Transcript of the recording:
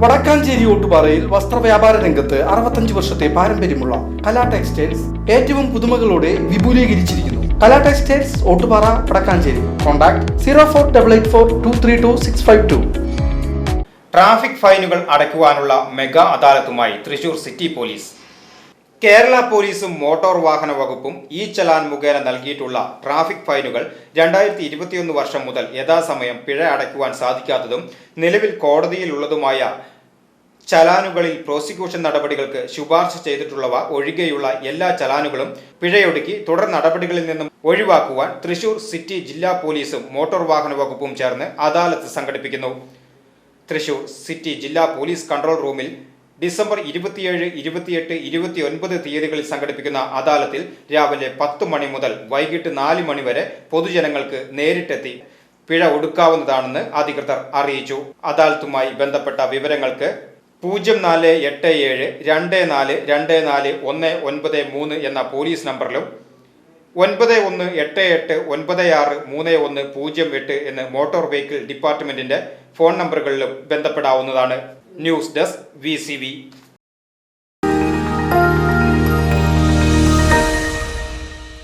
വടക്കാഞ്ചേരി ഓട്ടുപാറയിൽ വസ്ത്രവ്യാപാര രംഗത്ത് 65 വർഷത്തെ പാരമ്പര്യമുള്ള കലാ ടെക്സ്റ്റൈൽസ് ഏറ്റവും പുതുമകളോടെ വിപുലീകരിച്ചിരിക്കുന്നു. Kala textiles Ottupara Vadakkanchery. Contact 0484232652. Traffic ഫൈനുകൾ അടയ്ക്കുവാനുള്ള മെഗാ അദാലത്തുമായി തൃശൂർ സിറ്റി പോലീസ്. കേരള പോലീസും മോട്ടോർ വാഹന വകുപ്പും ഈ ചലാൻ മുഖേന നൽകിയിട്ടുള്ള ട്രാഫിക് ഫൈനുകൾ 2021 വർഷം മുതൽ യഥാസമയം പിഴ അടയ്ക്കുവാൻ സാധിക്കാത്തതും നിലവിൽ കോടതിയിലുള്ളതുമായ ചലാനുകളിൽ പ്രോസിക്യൂഷൻ നടപടികൾക്ക് ശുപാർശ ചെയ്തിട്ടുള്ളവ ഒഴികെയുള്ള എല്ലാ ചലാനുകളും പിഴയൊടുക്കി തുടർ നടപടികളിൽ നിന്നും ഒഴിവാക്കുവാൻ തൃശൂർ സിറ്റി ജില്ലാ പോലീസും മോട്ടോർ വാഹന വകുപ്പും ചേർന്ന് അദാലത്ത് സംഘടിപ്പിക്കുന്നു. തൃശൂർ സിറ്റി ജില്ലാ പോലീസ് കൺട്രോൾ റൂമിൽ ഡിസംബർ 27, 28, 29 തീയതികളിൽ സംഘടിപ്പിക്കുന്ന അദാലത്തിൽ രാവിലെ 10 മണി മുതൽ വൈകിട്ട് 4 മണി വരെ പൊതുജനങ്ങൾക്ക് നേരിട്ടെത്തി പിഴ ഒടുക്കാവുന്നതാണെന്ന് അധികൃതർ അറിയിച്ചു. അദാലത്തുമായി ബന്ധപ്പെട്ട വിവരങ്ങൾക്ക് 042724241993 എന്ന പോലീസ് നമ്പറിലും 9188963108 എന്ന് മോട്ടോർ വെഹിക്കിൾ ഡിപ്പാർട്ട്മെന്റിന്റെ ഫോൺ നമ്പറുകളിലും ബന്ധപ്പെടാവുന്നതാണ്. News desk VCV.